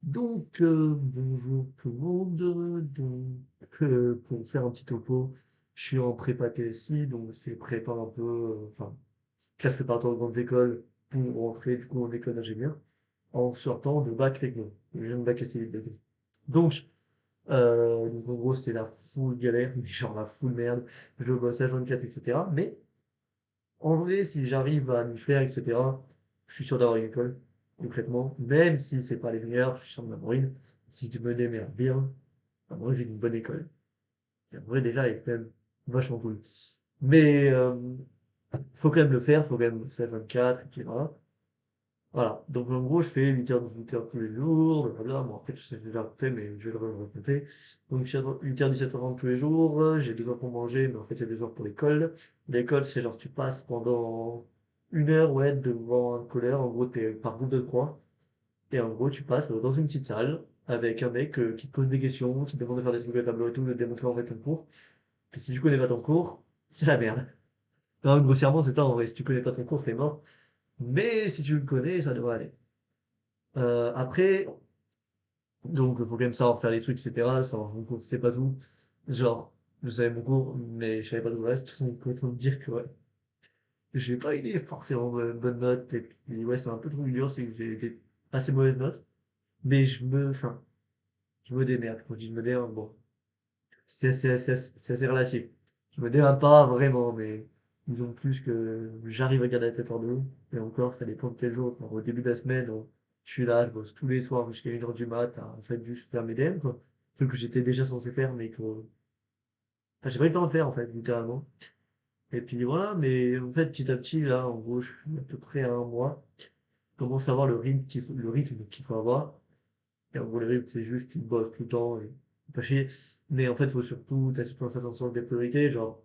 Bonjour tout le monde. Pour faire un petit topo, je suis en prépa TSI, donc c'est prépa un peu, enfin, classe préparatoire de grandes écoles pour rentrer du coup en école d'ingénieur en sortant de bac techno. Je viens de bac STI. Donc en gros, c'est la full galère, mais genre la full merde. Je bosse à 24, etc. Mais en vrai, si j'arrive à m'y faire, etc., je suis sûr d'avoir une école, concrètement. Même si c'est pas les meilleurs, je suis sûr de m'avoir une. Si je me démerde bien, en vrai, j'ai une bonne école. Et en vrai, déjà, elle est quand même vachement cool. Mais, faut quand même le faire, faut quand même bosser à 24, et puis voilà. Voilà. Donc, en gros, je fais 8h, 18h tous les jours, blablabla. Bon, après, je sais déjà fait, mais je vais le répéter. Donc, 8h, 17h30 tous les jours, j'ai 2 heures pour manger, mais en fait, c'est 2 heures pour l'école. L'école, c'est genre, tu passes pendant 1 heure, ouais, devant un collègue. En gros, t'es par groupe de 3. Et en gros, tu passes dans une petite salle avec un mec qui te pose des questions, qui te demande de faire des trucs à tableau et tout, de te démontrer en fait ton cours. Et si tu connais pas ton cours, c'est la merde. Non, grossièrement, c'est ça en vrai. Si tu connais pas ton cours, t'es mort. Mais si tu le connais, ça devrait aller. Après, donc, il faut quand même savoir faire les trucs, etc. Savoir mon cours, c'est pas tout. Genre, je savais mon cours, mais je savais pas tout le reste. Donc, autant me dire que, ouais, j'ai pas eu des forcément bonnes notes. Et puis, ouais, c'est un peu trop dur, c'est que j'ai des assez mauvaises notes. Mais enfin, je me démerde. Quand je dis je me démerde, bon, c'est assez relatif. Je me démerde pas vraiment, mais disons plus que j'arrive à garder la tête hors de l'eau. Et encore, ça dépend de quel jour. Enfin, au début de la semaine, je suis là, je bosse tous les soirs jusqu'à 1h du mat, à en fait juste faire mes DM, quoi. Truc que j'étais déjà censé faire, mais que, enfin, j'ai pas eu le temps de faire, en fait, littéralement. Et puis voilà, mais en fait, petit à petit, là, en gros, je suis à peu près à un mois. Je commence à avoir le rythme qu'il faut avoir. Et en gros, le rythme, c'est juste, tu bosses tout le temps et pas chier. Mais en fait, faut surtout, t'as surtout faire attention des priorités. Genre,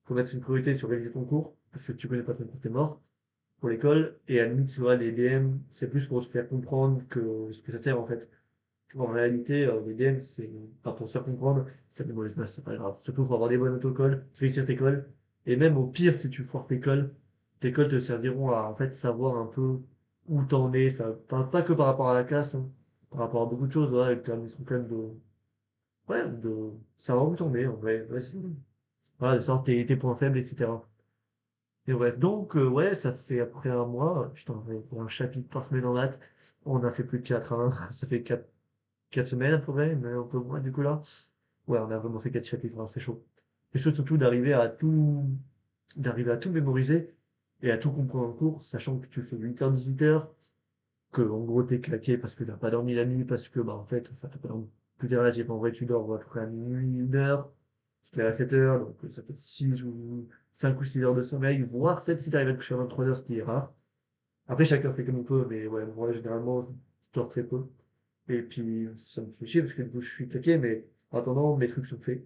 faut mettre une priorité sur réviser ton cours, parce que tu connais pas ton cours, t'es mort pour l'école. Et à la limite, tu vois, les DM, c'est plus pour te faire comprendre ce que ça sert, en fait. En réalité, les DM, c'est, enfin, pour se faire comprendre, ça fait des mauvaises notes, c'est pas grave. Surtout, faut avoir des bonnes notes au col, réussir tes cols. Et même au pire, si tu foires tes cols te serviront à, en fait, savoir un peu où t'en es. Ça, pas que par rapport à la classe, hein, par rapport à beaucoup de choses, ouais, quand même, quand même ouais, de savoir où t'en es, en vrai. Ouais, voilà, de savoir tes points faibles, etc. Et bref, donc, ouais, ça fait après un mois, je t'en vais pour un chapitre par semaine en maths. On a fait plus de 4, hein. Ça fait 4 semaines à peu près, mais un peu moins du coup là. Ouais, on a vraiment fait 4 chapitres, hein, c'est chaud. C'est chaud surtout d'arriver à tout mémoriser et à tout comprendre en cours, sachant que tu fais 8h, 18h, que en gros t'es claqué parce que t'as pas dormi la nuit, parce que bah en fait, enfin, t'as pas dormi. Tout est relatif, en vrai tu dors à peu près à minuit, 1 heure, c'était à 7h, donc ça fait 6 ou 5 ou 6 heures de sommeil, voire 7 si t'arrives à te coucher à 23h, ce qui est rare. Après chacun fait comme il peut, mais ouais, moi généralement je dors très peu. Et puis, ça me fait chier parce que du coup, je suis claqué, mais en attendant, mes trucs sont faits.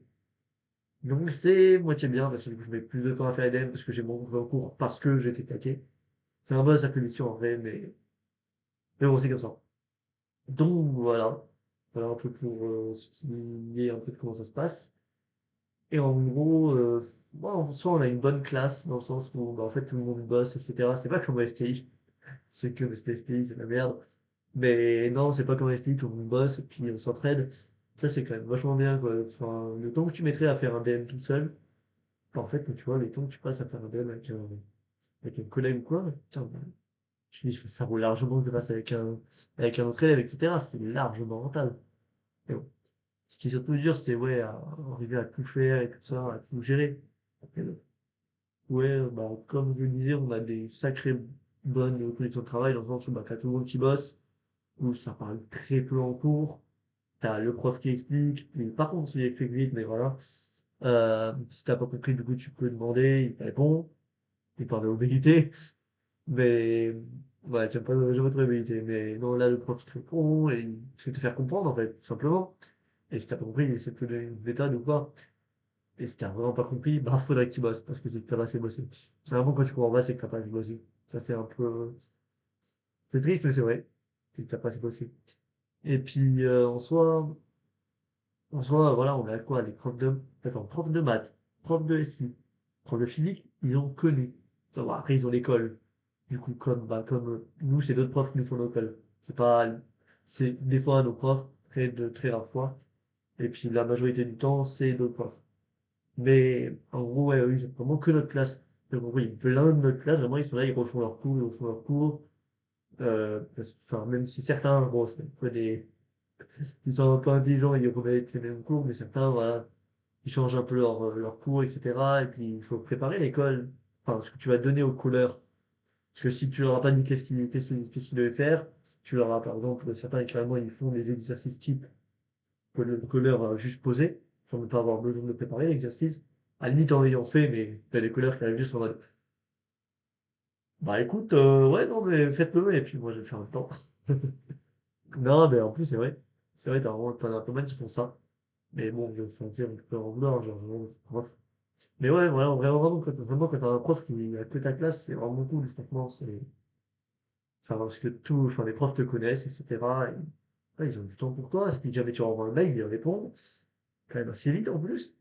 Donc, c'est moitié bien parce que du coup, je mets plus de temps à faire EDM parce que j'ai mon cours parce que j'étais claqué. C'est un peu sa punition en vrai, mais bon, c'est comme ça. Donc, voilà. Voilà un peu pour ce qui est un peu de comment ça se passe. Et en gros, bon, en soi, on a une bonne classe dans le sens où, bah, en fait, tout le monde bosse, etc. C'est pas comme au STI. C'est que le STI, c'est la merde. Mais non, c'est pas comme STI, tout le monde bosse et puis on s'entraide. Ça, c'est quand même vachement bien, quoi. Enfin, le temps que tu mettrais à faire un DM tout seul, bah, en fait, tu vois, le temps que tu passes à faire un DM avec un collègue ou quoi, tiens, bah, je dis, ça vaut largement grâce avec un autre élève, etc. C'est largement rentable. Mais bon. Ce qui est surtout dur, c'est, ouais, arriver à tout faire et tout ça, à tout gérer. Et, ouais, bah, comme je le disais, on a des sacrées bonnes conditions de travail dans le sens où, bah, t'as tout le monde qui bosse, où ça parle très peu en cours. T'as le prof qui explique, puis par contre, il explique vite, mais voilà. Si t'as pas compris, du coup, tu peux demander, il te répond, il parle de mobilité, mais, ouais, j'aime pas trop la mobilité, mais non, là, le prof, il te répond, et il fait te faire comprendre, en fait, tout simplement. Et si t'as pas compris, il essaie de te donner une méthode ou quoi. Et si t'as vraiment pas compris, bah, faudrait que tu bosses, parce que c'est que t'as pas assez bossé. Généralement, quand tu comprends pas, c'est que t'as pas assez bossé. Ça, c'est un peu, c'est triste, mais c'est vrai. C'est que t'as pas assez bossé. Et puis, en soi, voilà, on a quoi? Les profs attends, prof de maths, prof de SI, prof de physique, ils ont connu. Ça va, après, ils ont l'école. Du coup, comme nous, c'est d'autres profs qui nous font l'école. C'est pas, c'est des fois nos profs, très rares fois. Et puis la majorité du temps, c'est d'autres profs. Mais en gros, ouais, eux, ils ont vraiment que notre classe. Donc, en gros, ils blindent notre classe, vraiment, ils sont là, ils refont leurs cours, ils refont leurs cours. Enfin, même si certains, bon, c'est un peu des, ils sont un peu intelligents, ils remettent les mêmes cours, mais certains, voilà, ils changent un peu leurs cours, etc. Et puis, il faut préparer l'école, enfin, ce que tu vas donner aux couleurs. Parce que si tu leur as pas dit qu'est-ce qu'ils devaient faire, tu leur as, par exemple, certains, carrément, ils font des exercices type que le colleur a juste posé, sans ne pas avoir besoin de préparer l'exercice. À la limite, en l'ayant fait, mais t'as des colleurs qui arrivent juste en mode, bah écoute, ouais, non, mais faites-le, et puis moi, je vais faire un temps. Non, mais en plus, c'est vrai, t'en as pas mal qui font ça. Mais bon, je fais, tu sais, on peut en vouloir, genre, vraiment, bref. Mais ouais, voilà, vraiment, quand t'as un prof qui a que ta classe, c'est vraiment cool, franchement, enfin, parce que enfin, les profs te connaissent, etc. Et, ouais, ils ont du temps pour toi. Si jamais tu renvoies un mail, ils répondent. Quand même assez vite, en plus.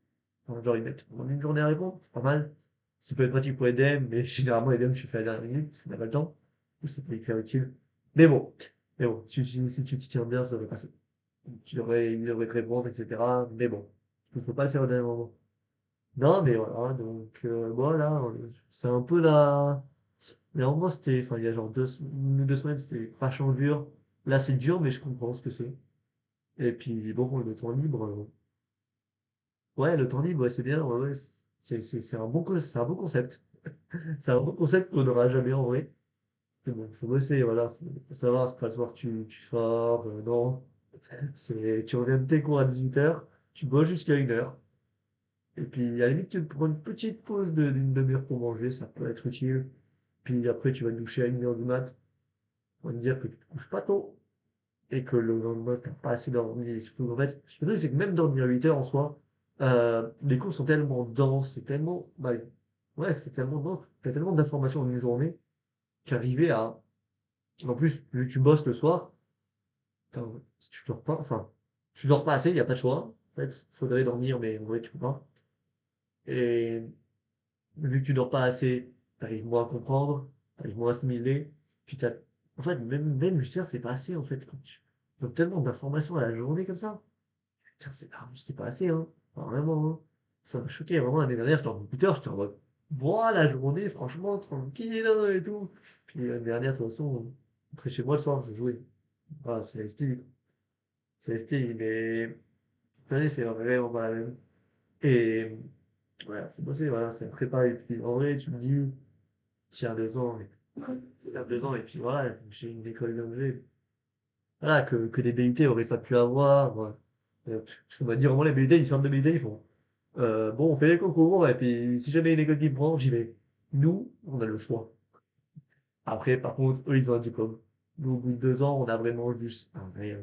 Enfin, genre, ils mettent en une journée à répondre, c'est pas mal. Ça peut être pratique pour EDM, mais généralement, EDM, je fais à la dernière minute, parce qu'on n'a pas le temps. Ou ça peut être utile. Mais bon, si tu t'y tiens bien, ça devrait passer. Il devrait te répondre, etc. Mais bon, il faut pas le faire au dernier moment. Non, mais voilà, donc, voilà, c'est un peu la, mais en moi, c'était, enfin, il y a genre 2 semaines, c'était vachement dur. Là, c'est dur, mais je comprends ce que c'est. Et puis, bon, le temps libre, ouais, le temps libre, ouais, c'est bien, ouais, ouais, c'est un bon concept. C'est un bon concept qu'on n'aura jamais en vrai. Mais bon, faut bosser, voilà, faut savoir, c'est pas le soir que tu sors, non. Tu reviens de tes cours à 18 h, tu bosses jusqu'à 1 h. Et puis, à la limite, tu prends une petite pause d'une demi-heure pour manger, ça peut être utile. Puis après, tu vas te doucher à 1 h du mat. On va te dire que tu te couches pas tôt et que le lendemain, t'as pas assez dormi. Surtout, en fait, le truc, c'est que même dormir 8 heures en soi, les cours sont tellement denses, c'est tellement, bah, ouais, c'est tellement dense, t'as tellement d'informations en une journée qu'arriver à, en plus, vu que tu bosses le soir, si tu dors pas, enfin, tu dors pas assez, il y a pas de choix. En fait, faudrait dormir, mais en vrai, tu peux pas. Et vu que tu dors pas assez, t'arrives moins à comprendre, t'arrives moins à assimiler, puis en fait, même 8 heures, c'est pas assez, en fait, quand tu donnes tellement d'informations à la journée comme ça. Putain, c'est pas assez, hein. Enfin, vraiment, hein. Ça m'a choqué, vraiment, l'année dernière, j'étais en computer, j'étais en mode, voilà, la journée, franchement, tranquille, hein, et tout. Puis l'année dernière, de toute façon, après chez moi le soir, je jouais. Voilà, c'est style. C'est style, mais cette année, c'est vraiment pas la même. Et, ouais, faut bosser, voilà, c'est préparé. Et puis, en vrai, tu me dis, tiens, 2 ans, tiens, 2 ans, et puis voilà, j'ai une école d'ingé. Voilà, que des BUT auraient pas pu avoir. Voilà. Parce qu'on va dire, vraiment, les BUT, ils sortent de BUT, ils font. Bon, on fait les concours, et puis si jamais il y a une école qui me prend, j'y vais. Nous, on a le choix. Après, par contre, eux, ils ont un diplôme. Nous, au bout de 2 ans, on a vraiment juste un rien.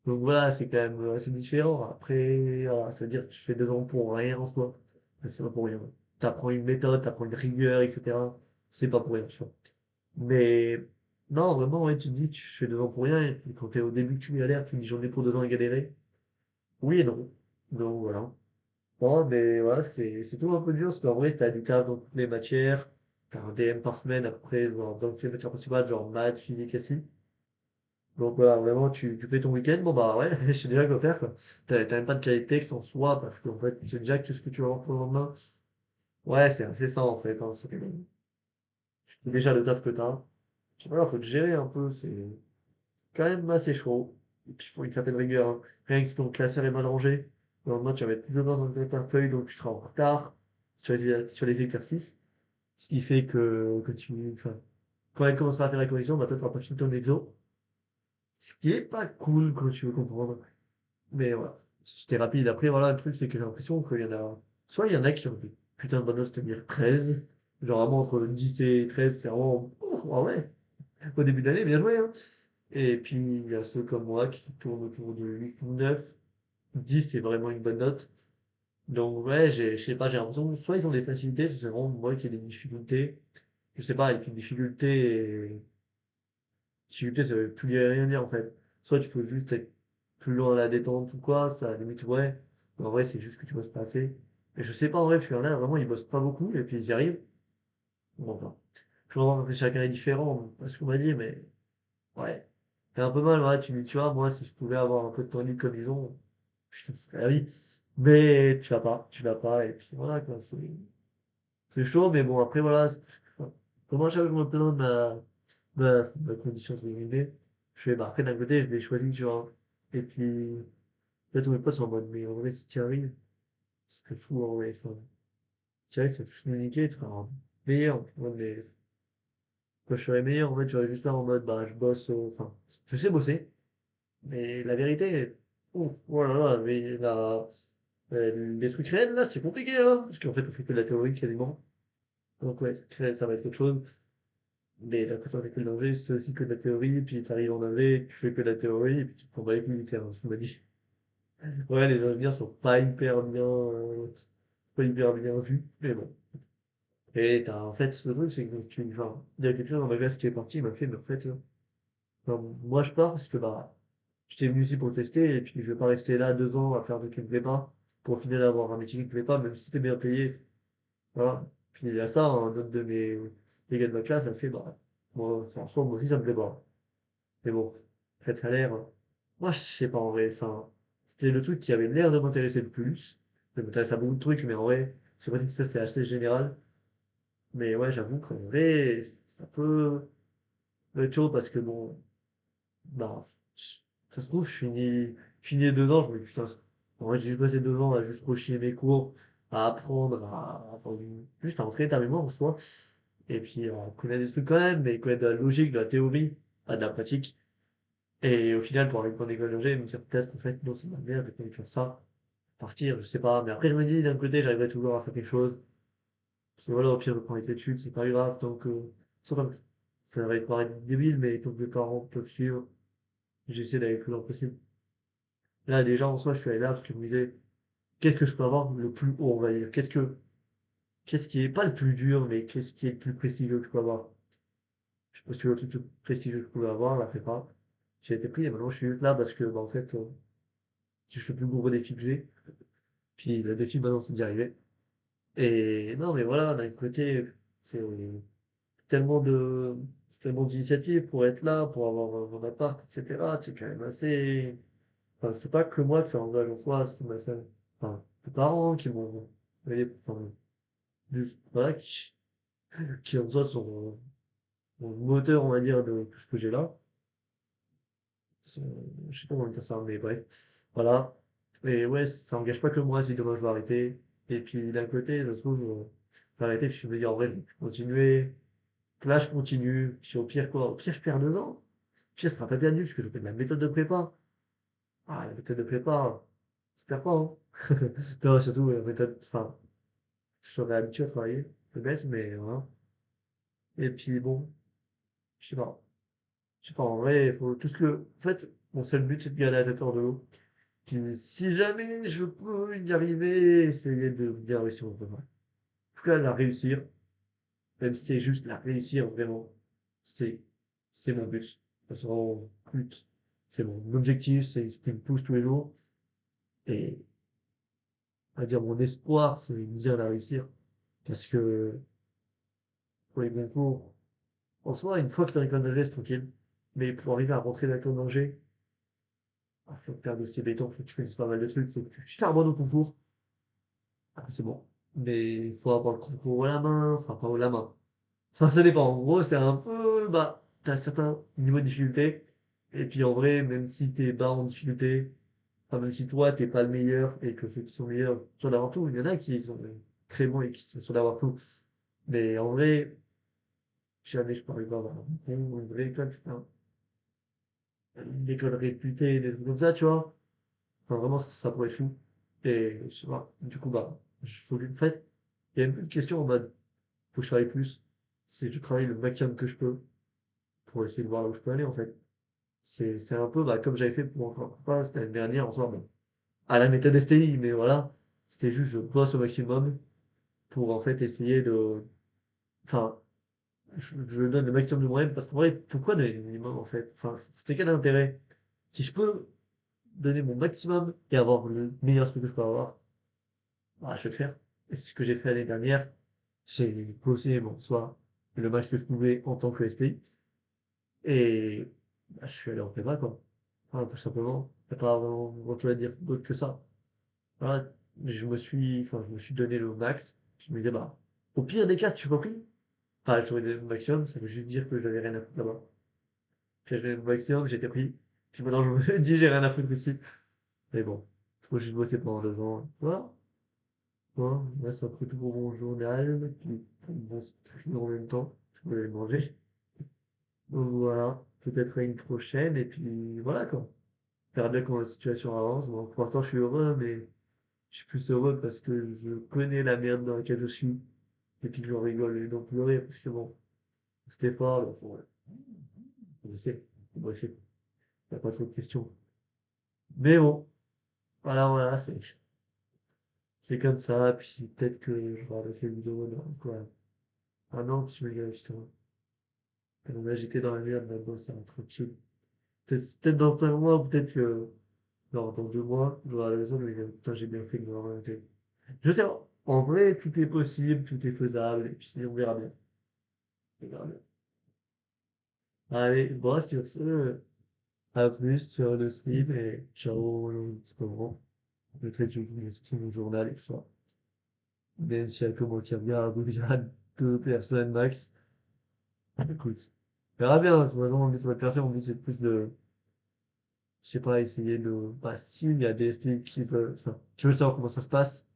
Donc voilà, c'est quand même assez différent. Après, voilà, ça veut dire que tu fais 2 ans pour rien en soi. Mais c'est pas pour rien. T'apprends une méthode, t'apprends une rigueur, etc. C'est pas pour rien, tu vois. Mais non, vraiment, ouais, tu te dis, tu fais 2 ans pour rien, et puis quand t'es au début que tu galères, tu dis j'en ai pour 2 ans à galérer. Oui et non. Donc voilà. Bon, mais voilà, c'est tout un peu dur, parce qu'en vrai, t'as du taf dans toutes les matières, t'as un DM par semaine après, dans toutes les matières principales, genre maths, physique, ainsi. Donc voilà, vraiment, tu fais ton week-end, bon bah ouais, je sais déjà quoi faire, quoi. T'as même pas de cahier de texte en soi, parce qu'en fait, tu sais déjà que tout ce que tu vas avoir pour le lendemain. Ouais, c'est assez ça, en fait, hein. Tu sais déjà le taf que t'as. Puis voilà, faut te gérer un peu, c'est quand même assez chaud. Et puis, il faut une certaine rigueur, hein. Rien que si ton classeur est mal rangé, le lendemain, tu vas mettre plus de main dans ta feuille, donc tu seras en retard sur les exercices. Ce qui fait enfin, quand elle commencera à faire la correction, bah, toi, tu n'auras pas fini ton exo. Ce qui est pas cool quand tu veux comprendre. Mais voilà. C'était rapide. Après, voilà, le truc, c'est que j'ai l'impression qu'il y en a, soit il y en a qui ont des putains de bonnes notes, c'est-à-dire 13. Genre vraiment entre 10 et 13, c'est vraiment, oh, ah ouais. Au début d'année, bien joué, hein. Et puis, il y a ceux comme moi qui tournent autour de 8 ou 9. 10, c'est vraiment une bonne note. Donc, ouais, je sais pas, j'ai l'impression que soit ils ont des facilités, soit c'est vraiment moi qui ai des difficultés. Je sais pas, et puis difficulté, ça veut plus rien dire, en fait. Soit tu peux juste être plus loin à la détente ou quoi, ça, à la limite, ouais. Mais en vrai, c'est juste que tu bosses pas assez. Et je sais pas, en vrai, parce qu'il y en a, vraiment, ils bossent pas beaucoup, et puis ils y arrivent. Bon, enfin, je vois que chacun est différent, parce qu'on m'a dit, mais, ouais. fait un peu mal, ouais, tu vois, moi, si je pouvais avoir un peu de temps libre comme ils ont, je te ferais la vie. Mais tu l'as pas, et puis voilà, quoi, c'est chaud, mais bon, après, voilà, comment chaque jour je me plains de ma condition de guillemets, je fais, bah, après, d'un côté, je l'ai choisi, tu vois. Et puis, là, tous mes potes sont en mode, mais en vrai, si tu y arrives, ce serait fou, en vrai, enfin, tu y arrives, ça va tout niquer, tu seras meilleur, ouais, mais quand je serais meilleur, en fait, j'aurais juste là en mode, bah, je bosse, enfin, je sais bosser, mais la vérité, oh là là, mais les trucs réels, là, c'est compliqué, hein, parce qu'en fait, on fait que de la théorie, quasiment. Donc, ouais, ça va être autre chose. Mais la quand on fait que de l'ingé, c'est aussi que de la théorie, puis t'arrives en ingé, tu fais que de la théorie, et puis tu te prends pas les couilles, littéralement, ce qu'on m'a dit. Ouais, les ingénieurs sont pas hyper bien vus, mais bon. Et en fait, le truc, c'est que enfin, il y a quelqu'un dans ma classe qui est parti, il m'a fait, mais en fait, enfin, moi je pars parce que, bah, j'étais venu ici pour tester, et puis je vais pas rester là 2 ans à faire des trucs qui me plaît pas, pour au final avoir un métier qui me plaît pas, même si c'était bien payé. Voilà. Puis il y a ça, un autre de les gars de ma classe a fait, bah, moi, enfin, en soi, moi aussi ça me plaît pas. Mais bon, en fait, ça a l'air, moi je sais pas en vrai, enfin, c'était le truc qui avait l'air de m'intéresser le plus. Ça m'intéresse à beaucoup de trucs, mais en vrai, c'est vrai que ça c'est assez général. Mais ouais, j'avoue qu'en vrai, ça peut être chaud parce que bon, bah, ça se trouve, je finis les 2 ans, je me dis, putain, en vrai, j'ai juste passé 2 ans à juste rechier mes cours, à apprendre, enfin, juste à entraîner ta mémoire en soi. Et puis, à connaître des trucs quand même, mais connaître de la logique, de la théorie, pas de la pratique. Et au final, pour arriver en école d'ingé, me dire peut-être qu'en fait, non, c'est ma merde, j'ai envie de faire ça, partir, je sais pas. Mais après, je me dis, d'un côté, j'arriverai toujours à faire quelque chose. Parce que voilà, au pire, je prends les études, c'est pas grave, donc, ça va paraître débile, mais tant que mes parents peuvent suivre, j'essaie d'aller le plus loin possible. Là, déjà, en soi, je suis allé là parce que je me disais, qu'est-ce que je peux avoir le plus haut, on va dire? Qu'est-ce qui est pas le plus dur, mais qu'est-ce qui est le plus prestigieux que je peux avoir? Je sais pas si tu veux le truc le plus prestigieux que je pouvais avoir, la prépa. J'ai été pris et maintenant je suis là parce que, bah, en fait, c'est juste le plus gros défi que j'ai. Puis le défi, maintenant, c'est d'y arriver. Et non, mais voilà, d'un côté, c'est tellement de, c'est tellement d'initiatives pour être là, pour avoir mon appart, etc. C'est quand même assez, enfin, c'est pas que moi que ça engage en soi, c'est ma famille, enfin, mes parents qui m'ont, enfin, juste, voilà, qui en soi sont mon moteur, on va dire, de tout ce que j'ai là. Je sais pas comment dire ça, mais bref. Voilà. Et ouais, ça engage pas que moi si demain je vais arrêter. Et puis d'un côté, ça se trouve, je vais arrêter, puis je me dis en vrai, je vais continuer. Là, je continue. Puis au pire, quoi? Au pire, je perds 2 ans. Au pire, ce sera pas perdu, parce que je fais de la méthode de prépa. Ah, la méthode de prépa, ça perd pas, hein. Non, surtout, la méthode, enfin, je serais habitué à travailler. C'est bête, mais voilà. Et puis bon, je sais pas. Je sais pas, en vrai, il faut tout ce que, en fait, mon seul but, c'est de garder la tête hors de l'eau. Puis, si jamais je peux y arriver, essayer de bien réussir mon travail. En tout cas, la réussir, même si c'est juste la réussir vraiment, c'est, c'est mon but. C'est vraiment mon but. C'est mon objectif, c'est ce qui me pousse tous les jours. Et, on va dire, mon espoir, c'est de dire la réussir. Parce que, pour les concours, en soi, une fois que tu as l'école d'ingé, c'est tranquille. Mais pour arriver à rentrer dans l'école d'ingé, faut que tu aies un dossier béton, faut que tu connaisses pas mal de trucs, faut que tu charbonnes au concours. Ah, c'est bon. Mais il faut avoir le concours haut la main, enfin pas haut la main. Enfin, ça dépend. En gros, c'est un peu, bah, t'as un certain niveau de difficulté. Et puis en vrai, même si t'es bas en difficulté, enfin, même si toi, t'es pas le meilleur et que ceux qui sont meilleurs sont d'avoir tout, il y en a qui sont très bons et qui sont sûrs d'avoir tout. Mais en vrai, jamais je peux arriver à avoir une vraie école, putain, une école réputée, des trucs comme ça, tu vois. Enfin, vraiment, ça pourrait être fou. Et je sais pas. Du coup, bah, je faut en fait, il y a une question en mode, faut que je travaille plus. C'est que je travaille le maximum que je peux pour essayer de voir là où je peux aller, en fait. C'est un peu, bah, comme j'avais fait pour encore pas, c'était l'année dernière, en soi, bon, à la méthode STI, mais voilà. C'était juste, je bosse au maximum pour, en fait, essayer de, enfin, je donne le maximum de moi-même parce qu'en vrai, pourquoi donner le minimum, en fait? Enfin, c'était quel intérêt? Si je peux donner mon maximum et avoir le meilleur truc que je peux avoir, bah, je vais le faire. Et c'est ce que j'ai fait l'année dernière. J'ai bossé, bon, soit le max que je pouvais en tant que STI. Et bah, je suis allé en prépa, quoi. Voilà, tout simplement. Y a pas vraiment grand chose à dire d'autre que ça. Voilà, je me suis donné le max. Je me disais, bah, au pire des cas, si tu suis pas pris, enfin, j'aurais donné le maximum, ça veut juste dire que j'avais rien à foutre là-bas. Puis j'ai donné le maximum, j'ai été pris. Puis maintenant, je me dis, j'ai rien à foutre ici. Mais bon, faut juste bosser pendant 2 ans. Voilà. Voilà, là, c'est un peu tout pour mon journal. Puis, bon, c'est finir en même temps. Je vais aller manger. Donc voilà, peut-être à une prochaine. Et puis, voilà, quoi. On verra bien comment la situation avance. Bon, pour l'instant, je suis heureux, mais je suis plus heureux parce que je connais la merde dans laquelle je suis. Et puis, j'en rigole et donc pleurer parce que bon, c'était fort, là, je sais, faut bosser. Y a pas trop de questions. Mais bon, voilà, c'est comme ça. Puis peut-être que je vais regarder cette vidéo dans quoi, un an, puis je me dirai, putain, là, j'étais dans la merde, maintenant, ça va tranquille. Peut-être dans 5 mois, peut-être que, non, dans 2 mois, j'aurai la raison de me dire, putain, j'ai bien fait de me remonter. Je sais pas. En vrai, tout est possible, tout est faisable, et puis on verra bien. On verra bien. Allez, bon, sur ce, à plus sur le stream et ciao, c'est pas bon. Je vais sur mon journal et tout ça. Même s'il y a que moi qui regarde, ou il y a 2 personnes max. Écoute, on verra bien. Vraiment, mon but, c'est pas de percer, mon but, c'est plus de, je sais pas, essayer de, bah, s'il y a des ST qui veulent savoir comment ça se passe,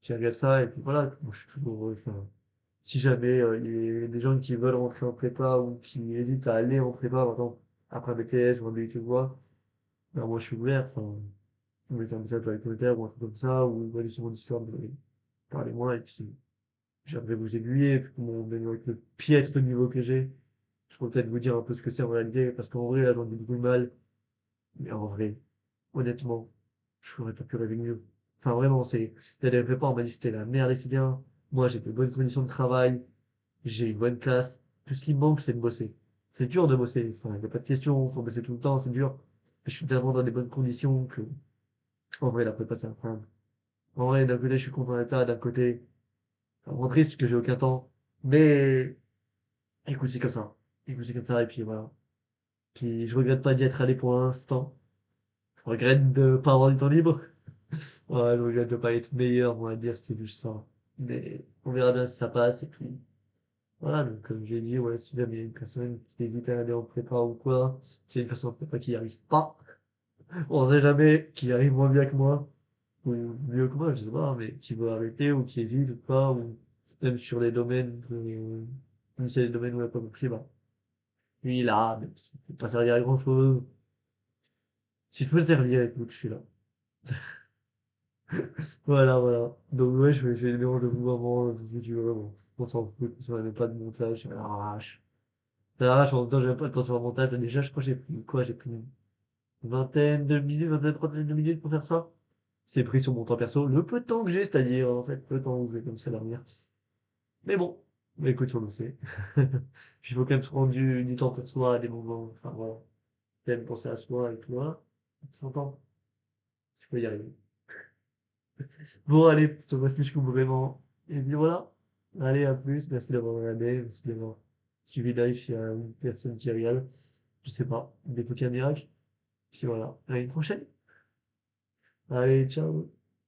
qui regardent ça, et puis voilà. Moi, je suis toujours, enfin, si jamais il y a des gens qui veulent rentrer en prépa ou qui hésitent à aller en prépa, par exemple, après un BTS ou un BUT ou quoi, ben moi je suis ouvert, enfin, vous mettez un message dans les commentaires ou un truc comme ça, ou vous allez sur mon Discord, parlez-moi, et puis j'aimerais vous aiguiller, vu que même avec le piètre niveau que j'ai, je pourrais peut-être vous dire un peu ce que c'est en réalité, parce qu'en vrai, là, j'en ai beaucoup de mal, mais en vrai, honnêtement, je n'aurais pas pu rêver mieux. Enfin, vraiment, il y a des prépas, on m'a dit que c'était la merde, etc. Moi, j'ai de bonnes conditions de travail, j'ai une bonne classe. Tout ce qui me manque, c'est de bosser. C'est dur de bosser. Enfin, y a pas de question. Faut bosser tout le temps. C'est dur. Mais je suis tellement dans des bonnes conditions que, en vrai, la prépa, c'est incroyable. En vrai, d'un côté, je suis content d'être là. D'un côté, c'est vraiment triste que j'ai aucun temps. Mais, écoute, c'est comme ça. Écoute, c'est comme ça. Et puis, voilà. Puis, je regrette pas d'y être allé pour l'instant. Je regrette de pas avoir du temps libre. Ouais, je regrette de pas être meilleur, on va dire, c'est juste ça. Mais, on verra bien si ça passe. Et puis, voilà, donc comme j'ai dit, ouais, si jamais il y a une personne qui hésite à aller en prépa ou quoi, s'il y a une personne en prépa qui n'y arrive pas, on sait jamais, qui arrive moins bien que moi, ou mieux que moi, je sais pas, mais qui veut arrêter ou qui hésite ou pas, ou même sur les domaines, même si y a des domaines où il n'a pas compris, bah, lui, là, même s'il peut pas servir à grand chose, s'il peut servir, écoute, je suis là. Voilà. Donc, ouais, je vais les de vous avant, vidéo, bon, on s'en fout, ça n'a pas de montage, à l'arrache. À l'arrache, en même temps, j'ai même pas le temps de faire un montage, déjà, je crois que j'ai pris quoi, j'ai pris une vingtaine de minutes, vingtaine, trentaine de minutes pour faire ça. C'est pris sur mon temps perso, le peu de temps que j'ai, c'est-à-dire, en fait, le temps où je vais comme ça dormir. Mais bon, mais écoute, on le sait. Il faut quand même se rendre du temps pour soi à des moments, enfin voilà. Quand même penser à soi et tout, voilà. On s'entend. Je peux y arriver. Bon, allez, cette fois-ci, je coupe vraiment. Et puis voilà. Allez, à plus. Merci d'avoir regardé. Merci d'avoir suivi live s'il y a une personne qui regarde. Je sais pas. Des trucs à miracle. Puis voilà. À une prochaine. Allez, ciao.